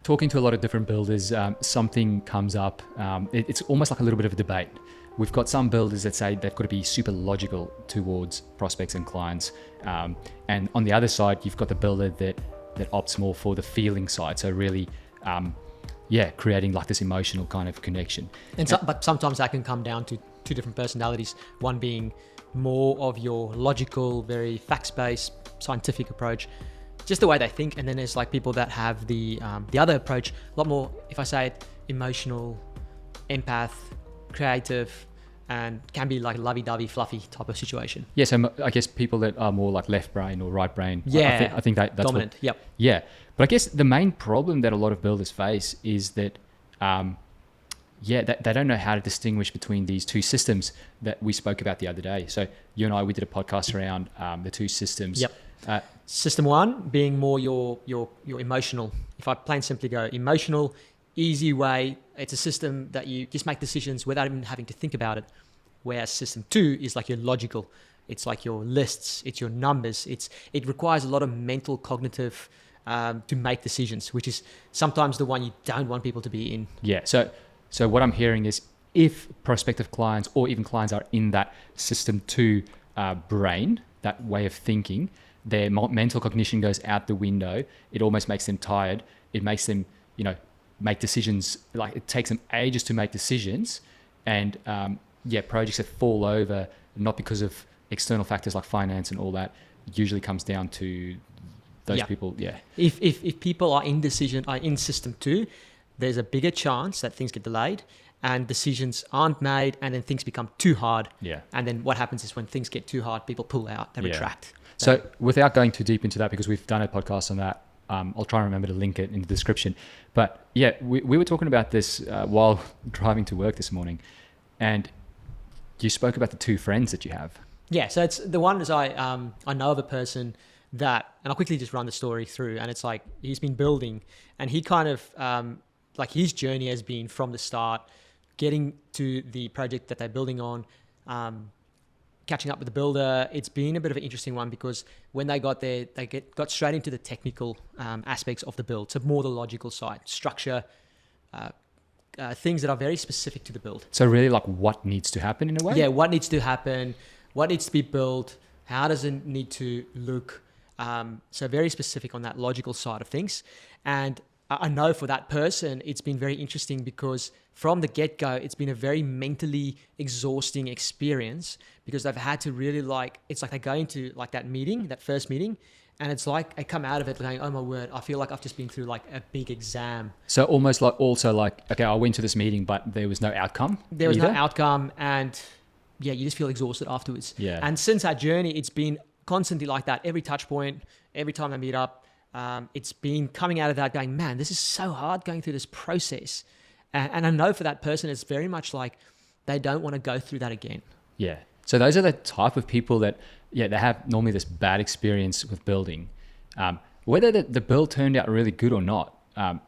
talking to a lot of different builders, something comes up. It's almost like a little bit of a debate. We've got some builders that say they've got to be super logical towards prospects and clients. And on the other side, you've got the builder that opts more for the feeling side. So really, creating like this emotional kind of connection. But sometimes that can come down to two different personalities. One being more of your logical, very facts-based, scientific approach, just the way they think. And then there's like people that have the other approach, a lot more, if I say it, emotional, empath, creative, and can be like lovey-dovey, fluffy type of situation. Yeah, so I guess people that are more like left brain or right brain. Yeah, I think that's dominant. Yep. Yeah, but I guess the main problem that a lot of builders face is that, that they don't know how to distinguish between these two systems that we spoke about the other day. So you and I, we did a podcast around the two systems. Yep. System one being more your emotional. If I plain simply go emotional, easy way, it's a system that you just make decisions without even having to think about it. Whereas system two is like your logical. It's like your lists, it's your numbers. It requires a lot of mental, cognitive to make decisions, which is sometimes the one you don't want people to be in. Yeah. So what I'm hearing is if prospective clients or even clients are in that system two brain, that way of thinking, their mental cognition goes out the window. It almost makes them tired. It makes them, make decisions. Like it takes them ages to make decisions, and projects that fall over not because of external factors like finance and all that. Usually comes down to those people. Yeah. If people are in system two, there's a bigger chance that things get delayed and decisions aren't made, and then things become too hard. Yeah. And then what happens is when things get too hard, people pull out, they retract. So without going too deep into that, because we've done a podcast on that, I'll try and remember to link it in the description. But yeah, we were talking about this while driving to work this morning, and you spoke about the two friends that you have. Yeah, so it's the one is I know of a person that, and I'll quickly just run the story through, and it's like he's been building, and he kind of like his journey has been from the start, getting to the project that they're building on, catching up with the builder. It's been a bit of an interesting one because when they got there, they got straight into the technical aspects of the build. So more the logical side, structure, things that are very specific to the build. So really like what needs to happen in a way? Yeah, what needs to happen, what needs to be built, how does it need to look? So very specific on that logical side of things. And I know for that person, it's been very interesting because from the get-go, it's been a very mentally exhausting experience because they've had to really it's like they go into like that first meeting, and it's like I come out of it going, oh my word, I feel like I've just been through like a big exam. So almost like okay, I went to this meeting, but there was no outcome. There was no outcome, and you just feel exhausted afterwards. Yeah. And since that journey, it's been constantly like that. Every touch point, every time I meet up, it's been coming out of that going, man, this is so hard going through this process. And I know for that person, it's very much like they don't want to go through that again. Yeah. So those are the type of people that, they have normally this bad experience with building. Whether the build turned out really good or not,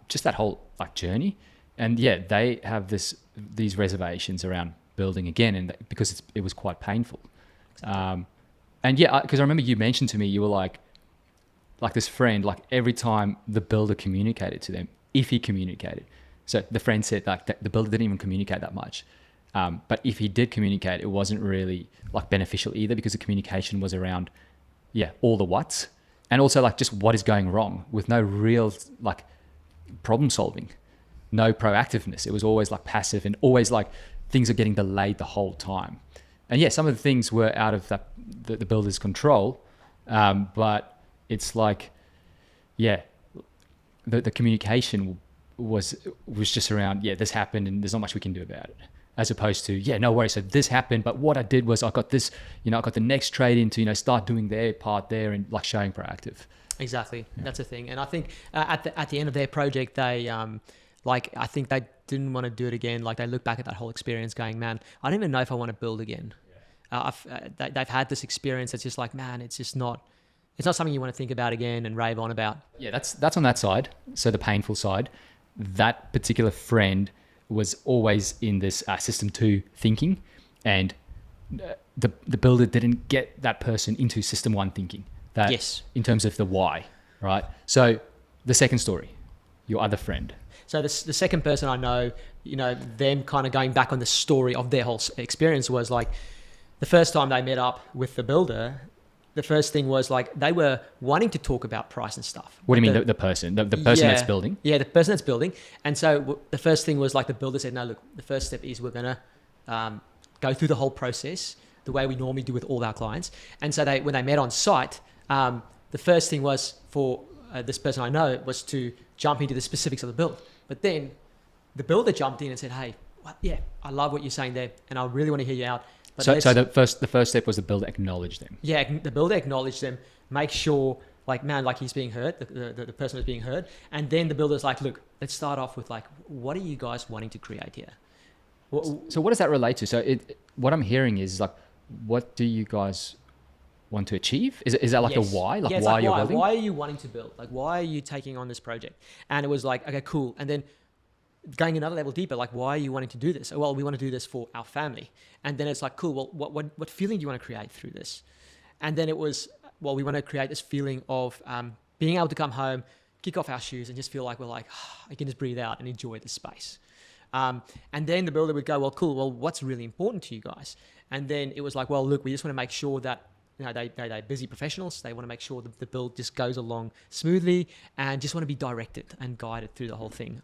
just that whole like journey. And they have these reservations around building again, and because it was quite painful. Exactly. Because I remember you mentioned to me, you were like this friend, like every time the builder communicated to them, if he communicated. So the friend said like the builder didn't even communicate that much. But if he did communicate, it wasn't really like beneficial either because the communication was around, all the what's, and also like just what is going wrong with no real like problem solving, no proactiveness. It was always like passive and always like things are getting delayed the whole time. And some of the things were out of the builder's control, but it's like, the communication was just around, this happened and there's not much we can do about it. As opposed to, no worries, so this happened, but what I did was I got this, I got the next trade in to, start doing their part there and like showing proactive. Exactly, that's the thing. And I think at the end of their project, they, I think they didn't want to do it again. Like they look back at that whole experience going, man, I don't even know if I want to build again. They've had this experience that's just like, man, it's not something you want to think about again and rave on about. Yeah, that's on that side. So the painful side, that particular friend was always in this system 2 thinking, and the builder didn't get that person into system 1 thinking. That in terms of the why, right? So the second story. Your other friend. So the second person I know, them kind of going back on the story of their whole experience was like the first time they met up with the builder, the first thing was like they were wanting to talk about price and stuff. What do you mean the person? The person that's building? Yeah, the person that's building. And so the first thing was like the builder said, no, look, the first step is we're going to go through the whole process the way we normally do with all our clients. And so when they met on site, the first thing was for this person I know was to jump into the specifics of the build. But then the builder jumped in and said, hey, I love what you're saying there, and I really want to hear you out. But so the first step was the builder acknowledge them. Yeah, the builder acknowledged them, make sure, like he's being heard, the person is being heard. And then the builder's like, look, let's start off with like, what are you guys wanting to create here? So what does that relate to? So what I'm hearing is like, what do you guys want to achieve? Is that like a why? Like why you're building? Why are you wanting to build? Like why are you taking on this project? And it was like, okay, cool. And then going another level deeper, like why are you wanting to do this? Well, we want to do this for our family. And then it's like, cool. Well, what feeling do you want to create through this? And then it was, well, we want to create this feeling of being able to come home, kick off our shoes, and just feel like we're like, I can just breathe out and enjoy the space. And then the builder would go, well, cool. Well, what's really important to you guys? And then it was like, well, look, we just want to make sure that they're busy professionals. They want to make sure that the build just goes along smoothly and just want to be directed and guided through the whole thing.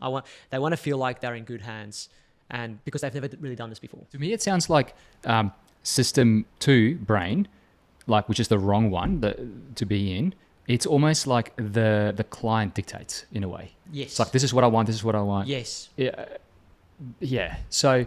They want to feel like they're in good hands, and because they've never really done this before. To me, it sounds like system 2 brain, like which is the wrong one to be in. It's almost like the client dictates in a way. Yes. It's like, this is what I want. This is what I want. Yes. Yeah. So,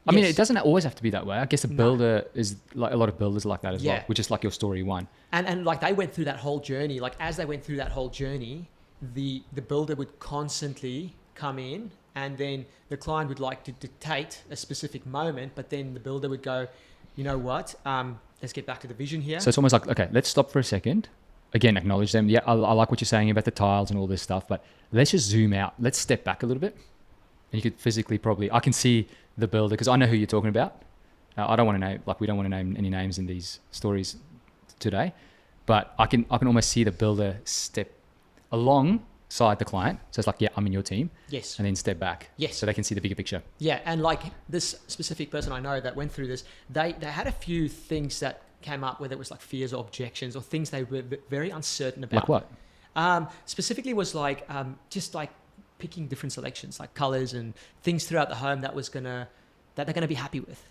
I mean, it doesn't always have to be that way. I guess a builder is like a lot of builders like that as well, which is like your story 1. And like they went through that whole journey. Like as they went through that whole journey, the builder would constantly come in, and then the client would like to dictate a specific moment, but then the builder would go, you know what? Let's get back to the vision here. So it's almost like, okay, let's stop for a second. Again, acknowledge them. Yeah, I like what you're saying about the tiles and all this stuff, but let's just zoom out. Let's step back a little bit. And you could physically I can see the builder, because I know who you're talking about. I don't want to name, like we don't want to name any names in these stories today, but I can almost see the builder step alongside the client. So it's like, yeah, I'm in your team. Yes. And then step back. Yes. So they can see the bigger picture. Yeah. And like this specific person I know that went through this, they had a few things that came up, whether it was like fears or objections or things they were very uncertain about. Like what? Specifically was like, just like picking different selections, like colors and things throughout the home that they're going to be happy with.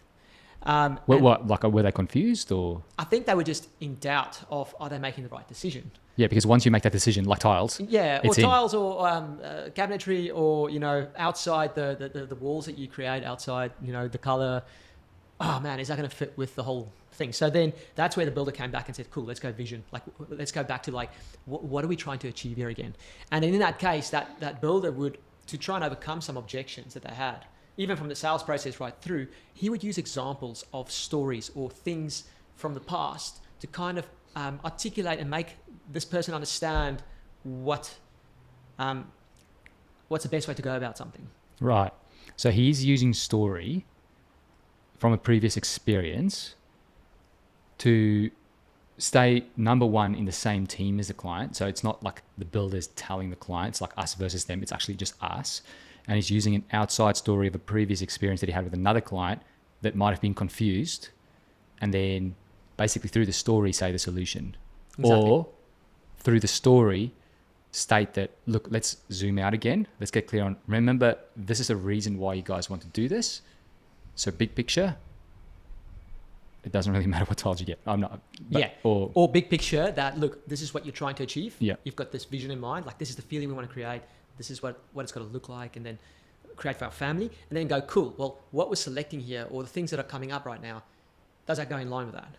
What? Like, were they confused or? I think they were just in doubt of, are they making the right decision? Yeah, because once you make that decision, like tiles. Yeah, or tiles or cabinetry, or, outside the walls that you create outside, the color. Oh man, is that going to fit with the whole thing? So then that's where the builder came back and said, cool, let's go vision. Like, let's go back to like, what are we trying to achieve here again? And in that case, that builder would, to try and overcome some objections that they had, even from the sales process right through, he would use examples of stories or things from the past to kind of articulate and make this person understand what's the best way to go about something. Right. So he's using story from a previous experience to stay number 1 in the same team as the client. So it's not like the builder's telling the client, it's like us versus them. It's actually just us. And he's using an outside story of a previous experience that he had with another client that might have been confused, and then basically through the story say the solution. Exactly. Or through the story state that, look, let's zoom out again. Let's get clear on, remember, this is a reason why you guys want to do this. So big picture, it doesn't really matter what tiles you get. I'm not. Or big picture that, look, this is what you're trying to achieve. Yeah. You've got this vision in mind. Like, this is the feeling we want to create. This is what it's got to look like, and then create for our family, and then go, cool. Well, what we're selecting here, or the things that are coming up right now, does that go in line with that?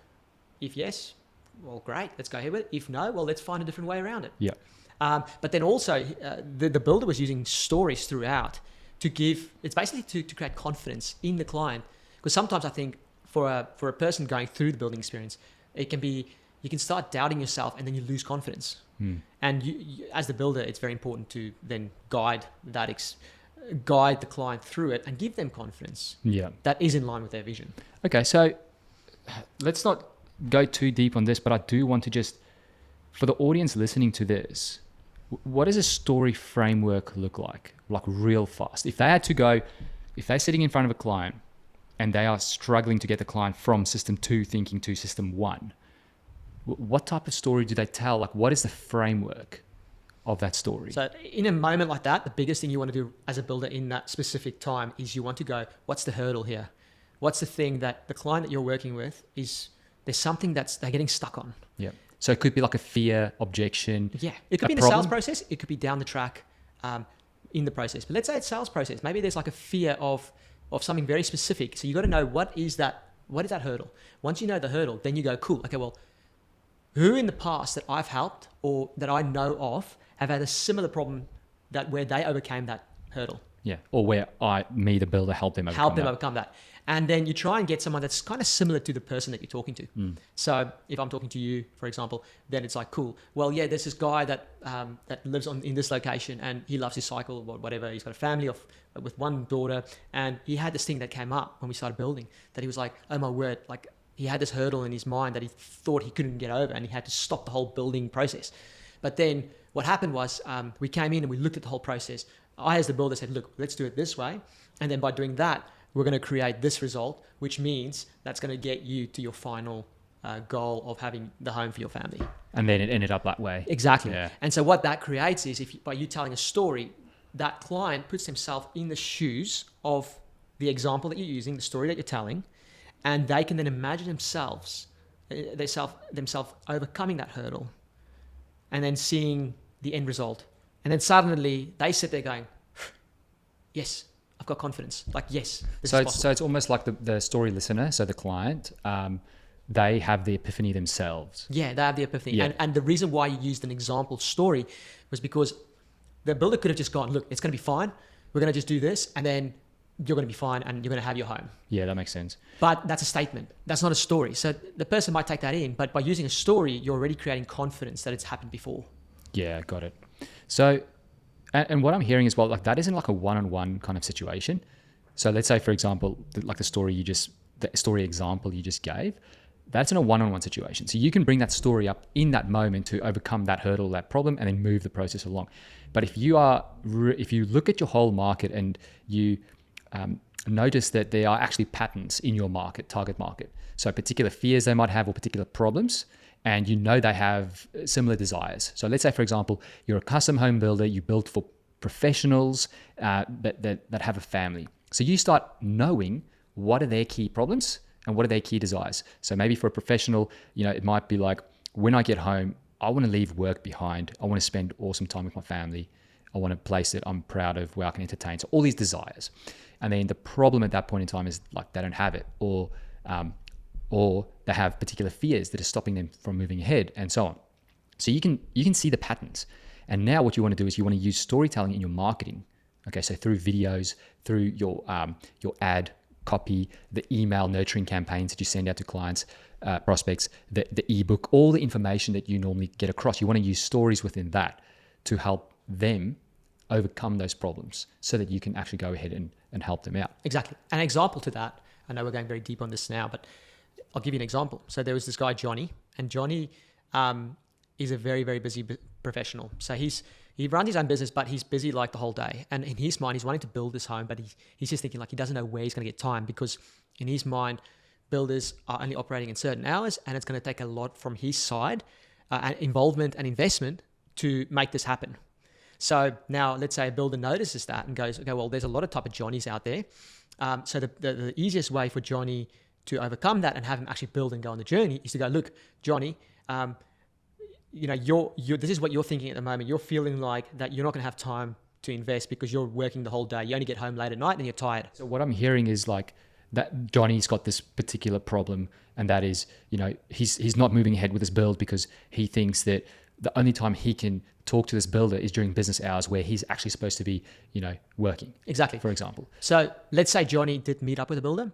If yes, well, great. Let's go ahead with it. If no, well, let's find a different way around it. Yeah. But then also, the builder was using stories throughout to give. It's basically to create confidence in the client, because sometimes I think for a person going through the building experience, it can be, you can start doubting yourself and then you lose confidence. And you, as the builder, it's very important to then guide the client through it and give them confidence. Yeah. That is in line with their vision. Okay, so let's not go too deep on this, but I do want to just, for the audience listening to this, What does a story framework look like real fast? If they're sitting in front of a client and they are struggling to get the client from system 2 thinking to system 1, what type of story do they tell? Like, what is the framework of that story? So in a moment like that, the biggest thing you want to do as a builder in that specific time is you want to go, what's the hurdle here? What's the thing that the client that you're working with there's something they're getting stuck on. Yeah. So it could be like a fear, objection. Yeah. It could be in the sales process. It could be down the track in the process. But let's say it's sales process. Maybe there's like a fear of something very specific. So you got to know what is that hurdle. Once you know the hurdle, then you go, cool. Okay, well, who in the past that I've helped or that I know of have had a similar problem where they overcame that hurdle. Yeah. Or where the builder, help them overcome that. And then you try and get someone that's kind of similar to the person that you're talking to. So if I'm talking to you, for example, then it's like, cool. Well, yeah, there's this guy that lives in this location and he loves his cycle or whatever. He's got a family with one daughter, and he had this thing that came up when we started building that he was like, oh my word, like he had this hurdle in his mind that he thought he couldn't get over, and he had to stop the whole building process. But then what happened was we came in and we looked at the whole process. I, as the builder, said, look, let's do it this way. And then by doing that, we're going to create this result, which means that's going to get you to your final goal of having the home for your family. And then it ended up that way. Exactly. Yeah. And so what that creates is by you telling a story, that client puts himself in the shoes of the example that you're using, the story that you're telling, and they can then imagine themselves overcoming that hurdle and then seeing the end result. And then suddenly they sit there going, yes, I've got confidence. Like, yes. So it's almost like the story listener, so the client, they have the epiphany themselves. Yeah, they have the epiphany. Yeah. And the reason why you used an example story was because the builder could have just gone, look, it's going to be fine. We're going to just do this, and then you're going to be fine, and you're going to have your home. Yeah, that makes sense. But that's a statement. That's not a story. So the person might take that in, but by using a story, you're already creating confidence that it's happened before. Yeah, got it. So, and what I'm hearing as well, like that isn't like a one-on-one kind of situation. So let's say, for example, like the story example you just gave, that's in a one-on-one situation. So you can bring that story up in that moment to overcome that hurdle, that problem, and then move the process along. But if you look at your whole market and you notice that there are actually patterns in your market, target market, so particular fears they might have or particular problems, and you know they have similar desires. So let's say, for example, you're a custom home builder, you build for professionals that have a family. So you start knowing what are their key problems and what are their key desires. So maybe for a professional, it might be like, when I get home, I want to leave work behind. I want to spend awesome time with my family. I want a place that I'm proud of where I can entertain. So all these desires. And then the problem at that point in time is like they don't have it, or they have particular fears that are stopping them from moving ahead, and so on. So you can see the patterns. And now what you want to do is you want to use storytelling in your marketing. Okay, so through videos, through your ad copy, the email nurturing campaigns that you send out to clients, prospects, the ebook, all the information that you normally get across. You want to use stories within that to help them overcome those problems so that you can actually go ahead and help them out. Exactly. An example to that, I know we're going very deep on this now, but I'll give you an example. So there was this guy, Johnny, and Johnny is a very, very busy professional. So he runs his own business, but he's busy like the whole day. And in his mind, he's wanting to build this home, but he's just thinking like he doesn't know where he's going to get time, because in his mind, builders are only operating in certain hours, and it's going to take a lot from his side, and involvement and investment to make this happen. So now let's say a builder notices that and goes, okay, well, there's a lot of type of Johnnies out there. So the easiest way for Johnny to overcome that and have him actually build and go on the journey is to go, look, Johnny, this is what you're thinking at the moment. You're feeling like that you're not going to have time to invest because you're working the whole day. You only get home late at night and you're tired. So what I'm hearing is like that Johnny's got this particular problem, and that is, he's not moving ahead with his build because he thinks that the only time he can talk to this builder is during business hours where he's actually supposed to be, working. Exactly. For example. So let's say Johnny did meet up with a builder.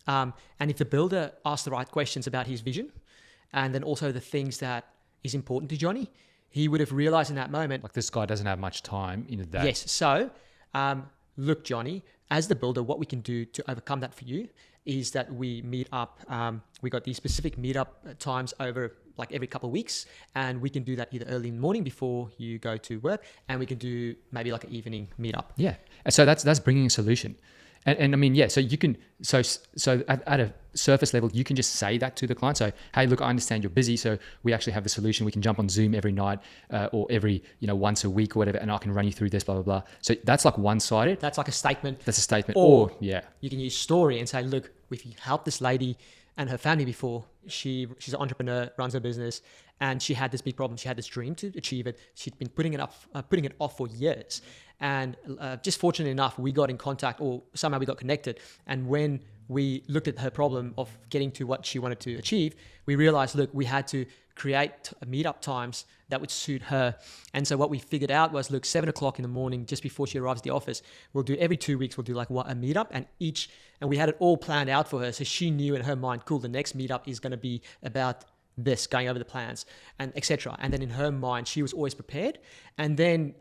And if the builder asked the right questions about his vision, and then also the things that is important to Johnny, he would have realized in that moment, like, this guy doesn't have much time in the day. Yes. So, look, Johnny, as the builder, what we can do to overcome that for you is that we meet up. We got these specific meetup times over like every couple of weeks, and we can do that either early in the morning before you go to work, and we can do maybe like an evening meetup. Yeah. And so that's bringing a solution. And I mean, yeah, so you can, so at a surface level, you can just say that to the client. So, hey, look, I understand you're busy. So we actually have the solution. We can jump on Zoom every night or every, once a week or whatever. And I can run you through this, blah, blah, blah. So that's like one-sided. That's like a statement. That's a statement. Or yeah. You can use story and say, look, we've helped this lady and her family before. She's an entrepreneur, runs her business, and she had this big problem. She had this dream to achieve it. She'd been putting it off for years. And just fortunate enough, we got in contact, or somehow we got connected. And when we looked at her problem of getting to what she wanted to achieve, we realized, look, we had to create meetup times that would suit her. And so what we figured out was, look, 7 o'clock in the morning, just before she arrives at the office, we'll do every 2 weeks, we'll do like a meetup, and we had it all planned out for her. So she knew in her mind, cool, the next meetup is going to be about this, going over the plans and etc. And then in her mind, she was always prepared, and then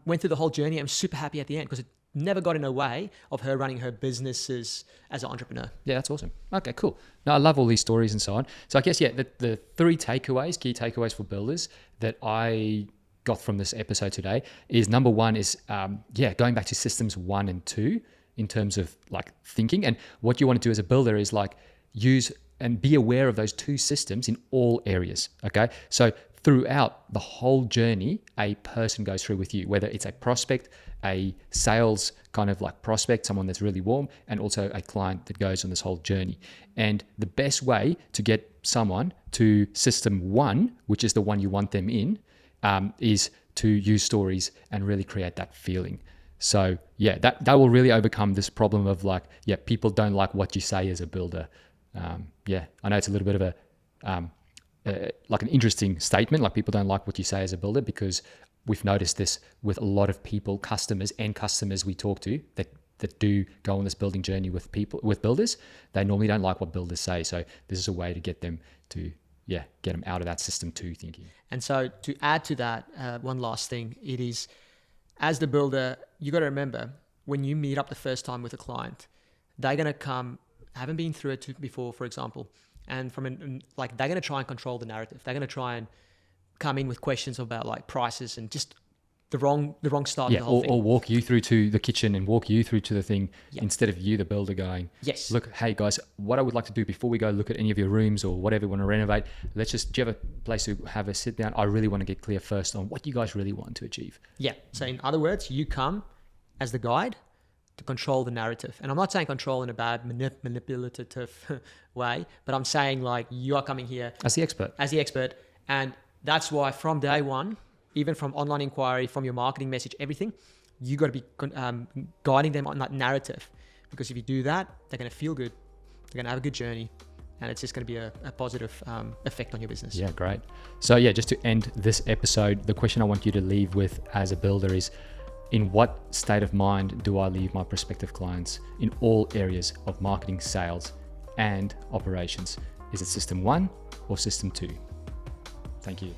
went through the whole journey. I'm super happy at the end because it never got in the way of her running her businesses as an entrepreneur. Yeah, that's awesome. Okay, cool. Now, I love all these stories and so on. So I guess, yeah, the three key takeaways for builders that I got from this episode today is, number one is, going back to systems 1 and 2 in terms of like thinking. And what you want to do as a builder is like use and be aware of those 2 systems in all areas. Okay. So throughout the whole journey, a person goes through with you, whether it's a prospect, a sales kind of like prospect, someone that's really warm, and also a client that goes on this whole journey. And the best way to get someone to system 1, which is the one you want them in, is to use stories and really create that feeling. So yeah, that will really overcome this problem of like, people don't like what you say as a builder. I know it's a little bit of like an interesting statement, like people don't like what you say as a builder, because we've noticed this with a lot of people, customers we talk to that do go on this building journey with builders. They normally don't like what builders say. So this is a way to get them to, get them out of that system 2 thinking. And so to add to that, one last thing, it is, as the builder, you got to remember, when you meet up the first time with a client, they're going to come, haven't been through it before, for example, and they're going to try and control the narrative. They're going to try and come in with questions about like prices and just the wrong start of the whole thing. Or walk you through to the kitchen and walk you through to the thing instead of you, the builder, going, yes, look, hey guys, what I would like to do before we go look at any of your rooms or whatever you want to renovate, do you have a place to have a sit down? I really want to get clear first on what you guys really want to achieve. Yeah. So in other words, you come as the guide to control the narrative. And I'm not saying control in a bad manipulative way, but I'm saying like you are coming here as the expert. And that's why from day one, even from online inquiry, from your marketing message, everything, you got to be guiding them on that narrative. Because if you do that, they're going to feel good. They're going to have a good journey. And it's just going to be a positive effect on your business. Yeah, great. So just to end this episode, the question I want you to leave with as a builder is, in what state of mind do I leave my prospective clients in all areas of marketing, sales, and operations? Is it system 1 or system 2? Thank you.